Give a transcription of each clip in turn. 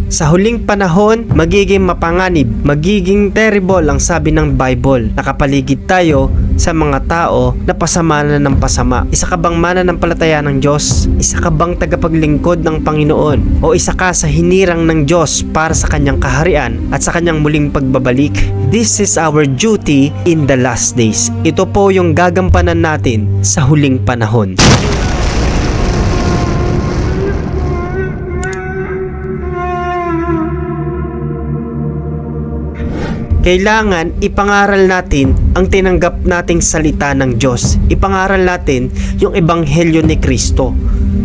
Sa huling panahon, magiging mapanganib, magiging terrible ang sabi ng Bible. Nakapaligid tayo sa mga tao na pasama na ng pasama. Isa ka bang mananampalataya ng Diyos? Isa ka bang tagapaglingkod ng Panginoon? O isa ka sa hinirang ng Diyos para sa kanyang kaharian at sa kanyang muling pagbabalik? This is our duty in the last days. Ito po yung gagampanan natin sa huling panahon. Kailangan ipangaral natin ang tinanggap nating salita ng Diyos. Ipangaral natin yung ebanghelyo ni Kristo,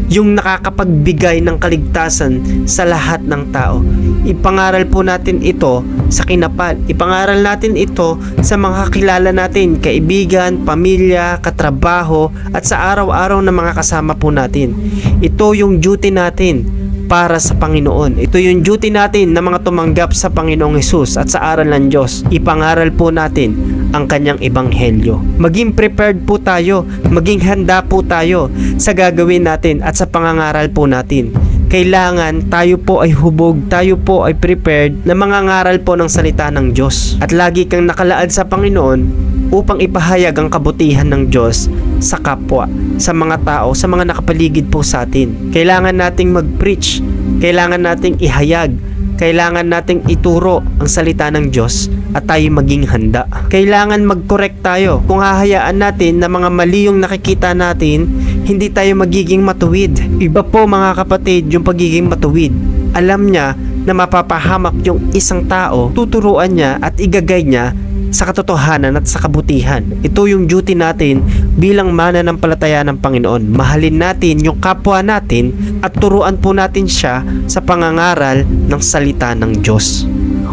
yung nakakapagbigay ng kaligtasan sa lahat ng tao. Ipangaral po natin ito sa kinapal. Ipangaral natin ito sa mga kakilala natin, kaibigan, pamilya, katrabaho, at sa araw-araw na mga kasama po natin. Ito yung duty natin para sa Panginoon. Ito yung duty natin na mga tumanggap sa Panginoong Hesus at sa aral ng Diyos. Ipangaral po natin ang kanyang ebanghelyo. Maging prepared po tayo, maging handa po tayo sa gagawin natin at sa pangangaral po natin. Kailangan tayo po ay hubog, tayo po ay prepared na mangangaral po ng salita ng Diyos. At lagi kang nakalaad sa Panginoon upang ipahayag ang kabutihan ng Diyos sa kapwa, sa mga tao, sa mga nakapaligid po sa atin. Kailangan nating mag-preach, kailangan nating ihayag, kailangan nating ituro ang salita ng Diyos at tayo maging handa. Kailangan mag-correct tayo. Kung hahayaan natin na mga mali yung nakikita natin, hindi tayo magiging matuwid. Iba po mga kapatid yung pagiging matuwid. Alam niya na mapapahamak yung isang tao, tuturuan niya at igagay niya sa katotohanan at sa kabutihan. Ito yung duty natin bilang mananampalataya ng Panginoon. Mahalin natin yung kapwa natin at turuan po natin siya sa pangangaral ng salita ng Diyos.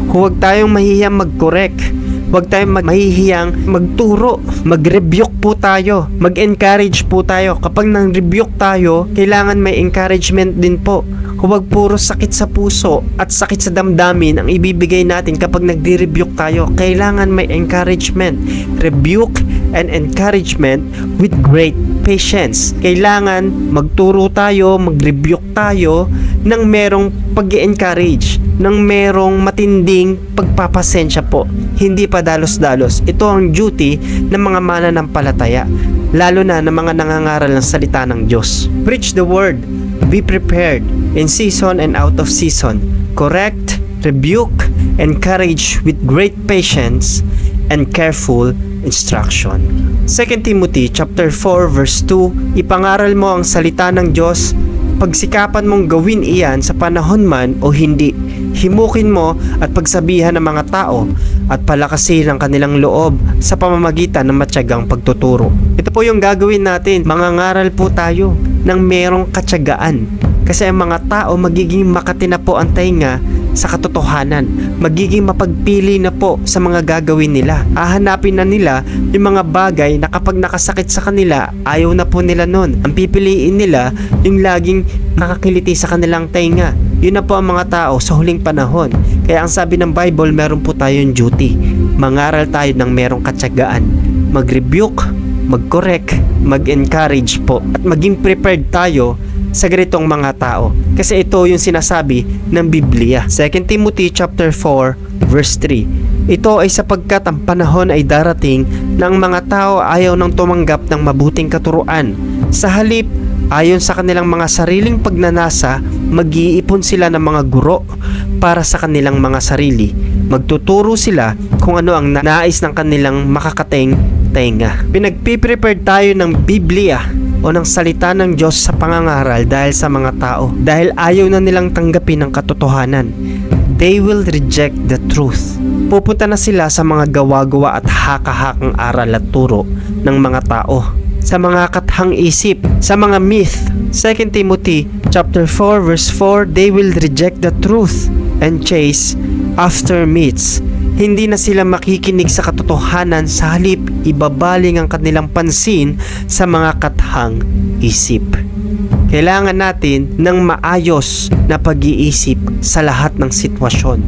Huwag tayong mahihiyang mag-correct. Huwag tayong mahihiyang magturo. Mag-rebuke po tayo. Mag-encourage po tayo. Kapag nang-rebuke tayo, kailangan may encouragement din po. Huwag puro sakit sa puso at sakit sa damdamin ang ibibigay natin kapag nagdi-rebuke tayo. Kailangan may encouragement. Rebuke and encouragement with great patience. Kailangan magturo tayo, mag-rebuke tayo ng merong pag-encourage, ng merong matinding pagpapasensya po. Hindi pa dalos-dalos. Ito ang duty ng mga mananampalataya, lalo na ng mga nangangaral ng salita ng Diyos. Preach the word. Be prepared in season and out of season. Correct, rebuke, encourage with great patience and careful instruction. 2 Timothy chapter 4 verse 2, ipangaral mo ang salita ng Diyos, pagsikapan mong gawin iyan sa panahon man o hindi. Himukin mo at pagsabihan ng mga tao at palakasin ang kanilang loob sa pamamagitan ng matyagang pagtuturo. Ito po yung gagawin natin. Mangangaral po tayo ng merong katyagaan. Kasi ang mga tao magiging makati na po ang tainga sa katotohanan. Magiging mapagpili na po sa mga gagawin nila. Hahanapin na nila yung mga bagay na kapag nakasakit sa kanila, ayaw na po nila nun. Ang pipiliin nila yung laging nakakiliti sa kanilang tainga. Yun na po ang mga tao sa huling panahon. Kaya ang sabi ng Bible, meron po tayong duty. Mangaral tayo ng merong katyagaan. Mag-rebuke, mag-correct, mag-encourage po. At maging prepared tayo sa ganitong mga tao. Kasi ito yung sinasabi ng Biblia. 2 Timothy chapter 4 verse 3. Ito ay sapagkat ang panahon ay darating na ang mga tao ayaw nang tumanggap ng mabuting katuruan. Sa halip, ayon sa kanilang mga sariling pagnanasa, mag-iipon sila ng mga guro para sa kanilang mga sarili. Magtuturo sila kung ano ang nais ng kanilang makakateng tenga. Pinagpiprepare tayo ng Biblia o ng salita ng Diyos sa pangangaral dahil sa mga tao. Dahil ayaw na nilang tanggapin ang katotohanan. They will reject the truth. Pupunta na sila sa mga gawa-gawa at haka-hakang aral at turo ng mga tao, sa mga kathang isip, sa mga myth. 2 Timothy chapter 4 verse 4, they will reject the truth and chase after myths. Hindi na sila makikinig sa katotohanan, sa halip ibabaling ang kanilang pansin sa mga kathang isip. Kailangan natin ng maayos na pag-iisip sa lahat ng sitwasyon.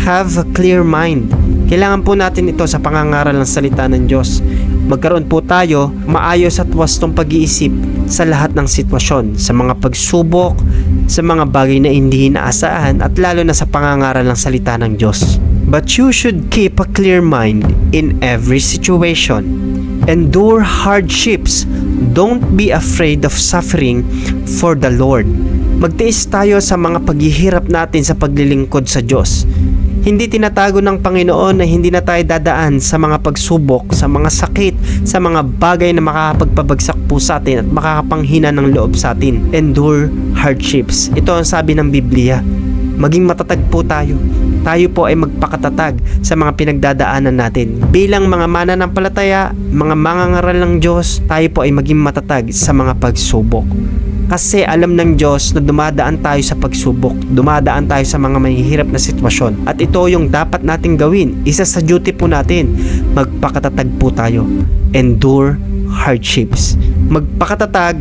Have a clear mind. Kailangan po natin ito sa pangangaral ng salita ng Diyos. Magkaroon po tayo maayos at wastong pag-iisip sa lahat ng sitwasyon, sa mga pagsubok, sa mga bagay na hindi inaasahan at lalo na sa pangangaral ng salita ng Diyos. But you should keep a clear mind in every situation. Endure hardships. Don't be afraid of suffering for the Lord. Magtiis tayo sa mga paghihirap natin sa paglilingkod sa Diyos. Hindi tinatago ng Panginoon na hindi na tayo dadaan sa mga pagsubok, sa mga sakit, sa mga bagay na makakapagpabagsak po sa atin at makakapanghina ng loob sa atin. Endure hardships. Ito ang sabi ng Biblia. Maging matatag po tayo. Tayo po ay magpakatatag sa mga pinagdadaanan natin. Bilang mga mananampalataya, mga mangangaral ng Diyos, tayo po ay maging matatag sa mga pagsubok. Kasi alam ng Diyos na dumadaan tayo sa pagsubok, dumadaan tayo sa mga mahihirap na sitwasyon. At ito yung dapat nating gawin. Isa sa duty po natin, magpakatatag po tayo. Endure hardships. Magpakatatag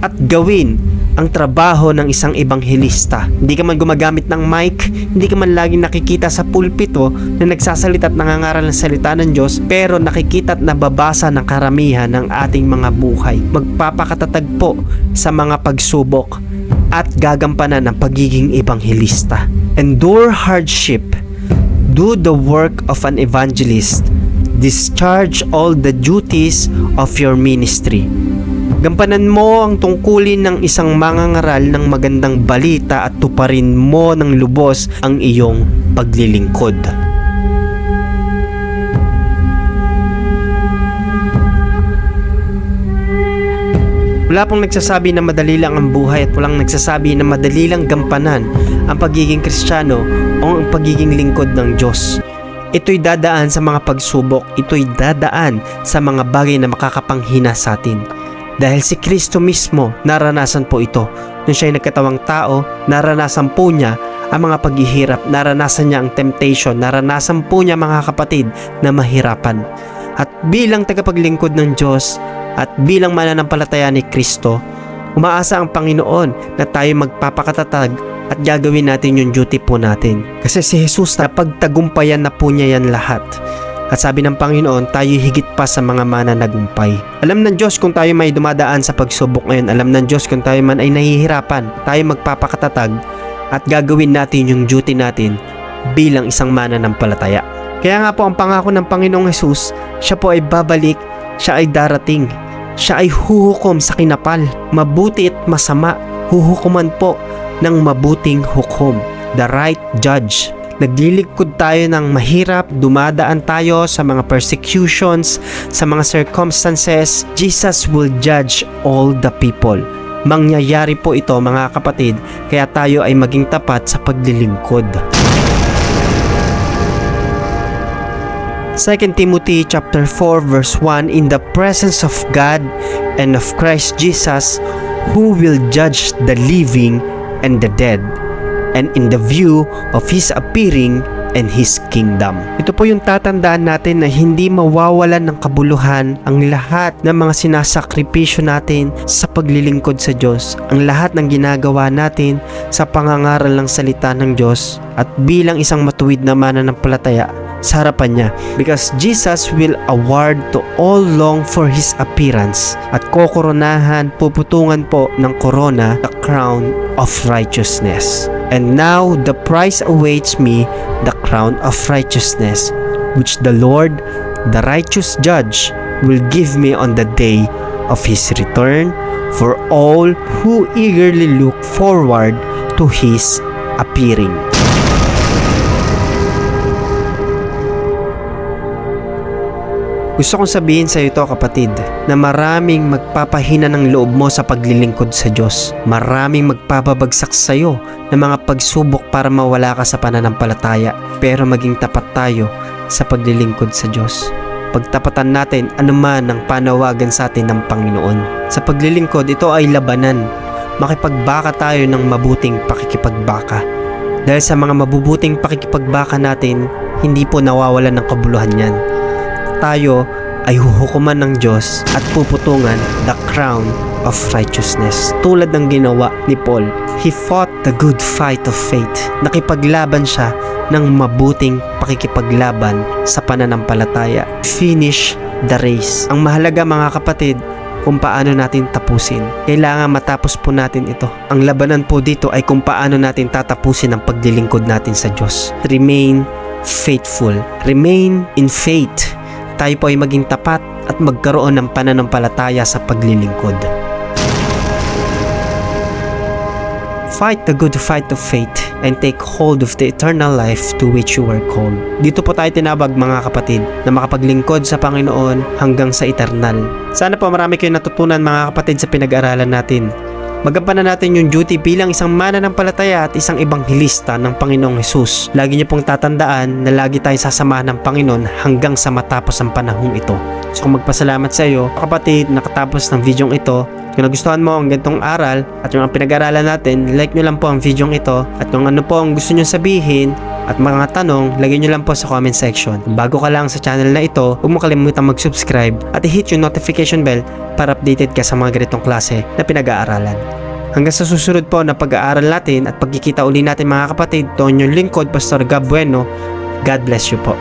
at gawin ang trabaho ng isang ebanghelista. Hindi ka man gumagamit ng mic, hindi ka man laging nakikita sa pulpito na nagsasalita at nangangaral ng salita ng Diyos, pero nakikita at nababasa ng karamihan ng ating mga buhay. Magpapakatatag po sa mga pagsubok at gagampanan ang pagiging ebanghelista. Endure hardship. Do the work of an evangelist. Discharge all the duties of your ministry. Gampanan mo ang tungkulin ng isang mangangaral ng magandang balita at tuparin mo ng lubos ang iyong paglilingkod. Wala pong nagsasabi na madali lang ang buhay at walang nagsasabi na madali lang gampanan ang pagiging Kristiyano o ang pagiging lingkod ng Diyos. Ito'y dadaan sa mga pagsubok, ito'y dadaan sa mga bagay na makakapanghina sa atin. Dahil si Kristo mismo, naranasan po ito. Nung siya'y nagkatawang tao, naranasan po niya ang mga paghihirap, naranasan niya ang temptation, naranasan po niya mga kapatid na mahirapan. At bilang tagapaglingkod ng Diyos at bilang mananampalataya ni Kristo, umaasa ang Panginoon na tayo magpapakatatag at gagawin natin yung duty po natin. Kasi si Jesus, napagtagumpayan na po niya yan lahat. At sabi ng Panginoon, tayo higit pa sa mga mananagumpay. Alam ng Diyos kung tayo may dumadaan sa pagsubok ngayon. Alam ng Diyos kung tayo man ay nahihirapan. Tayo magpapakatatag at gagawin natin yung duty natin bilang isang mananampalataya. Kaya nga po ang pangako ng Panginoong Jesus, siya po ay babalik, siya ay darating. Siya ay huhukom sa kinapal. Mabuti at masama, huhukuman po ng mabuting hukom. The right judge. Naglilingkod tayo ng mahirap, dumadaan tayo sa mga persecutions, sa mga circumstances. Jesus will judge all the people. Mangyayari po ito mga kapatid, kaya tayo ay maging tapat sa paglilingkod. 2 Timothy chapter 4 verse 1, in the presence of God and of Christ Jesus, who will judge the living and the dead, and in the view of His appearing and His kingdom. Ito po yung tatandaan natin na hindi mawawalan ng kabuluhan ang lahat ng mga sinasakripisyo natin sa paglilingkod sa Diyos, ang lahat ng ginagawa natin sa pangangaral ng salita ng Diyos at bilang isang matuwid na mananampalataya sa harapan niya, because Jesus will award to all long for His appearance at kokoronahan, puputungan po ng korona, the crown of righteousness. And now the prize awaits me, the crown of righteousness, which the Lord, the righteous judge, will give me on the day of His return, for all who eagerly look forward to His appearing. Gusto kong sabihin sa iyo to kapatid, na maraming magpapahina ng loob mo sa paglilingkod sa Diyos. Maraming magpapabagsak sa iyo ng mga pagsubok para mawala ka sa pananampalataya. Pero maging tapat tayo sa paglilingkod sa Diyos. Pagtapatan natin anuman ang panawagan sa atin ng Panginoon. Sa paglilingkod, ito ay labanan. Makipagbaka tayo ng mabuting pakikipagbaka. Dahil sa mga mabubuting pakikipagbaka natin, hindi po nawawalan ng kabuluhan yan. Tayo ay huhukuman ng Diyos at puputungan the crown of righteousness. Tulad ng ginawa ni Paul, he fought the good fight of faith. Nakipaglaban siya ng mabuting pakikipaglaban sa pananampalataya. Finish the race. Ang mahalaga mga kapatid, kung paano natin tapusin. Kailangan matapos po natin ito. Ang labanan po dito ay kung paano natin tatapusin ang paglilingkod natin sa Diyos. Remain faithful. Remain in faith. Tayo po ay maging tapat at magkaroon ng pananampalataya sa paglilingkod. Fight the good fight of faith and take hold of the eternal life to which you were called. Dito po tayo tinabag mga kapatid na makapaglingkod sa Panginoon hanggang sa eternal. Sana po marami kayong natutunan mga kapatid sa pinag-aralan natin. Magampanan natin yung duty bilang isang mananampalataya at isang ebanghilista ng Panginoong Hesus. Lagi niyo pong tatandaan na lagi tayo sasamahan ng Panginoon hanggang sa matapos ang panahong ito. So kung magpasalamat sa iyo, kapatid, nakatapos ng videong ito. Kung nagustuhan mo ang ganitong aral at yung pinag-aralan natin, like nyo lang po ang videong ito. At kung ano po ang gusto nyo sabihin at mga tanong, lagay nyo lang po sa comment section. Kung bago ka lang sa channel na ito, huwag mo kalimutan mag-subscribe at i-hit yung notification bell para updated ka sa mga ganitong klase na pinag-aaralan. Hanggang sa susunod po na pag-aaral natin at pagkikita uli natin mga kapatid, to yung lingkod, Pastor Gab Bueno. God bless you po.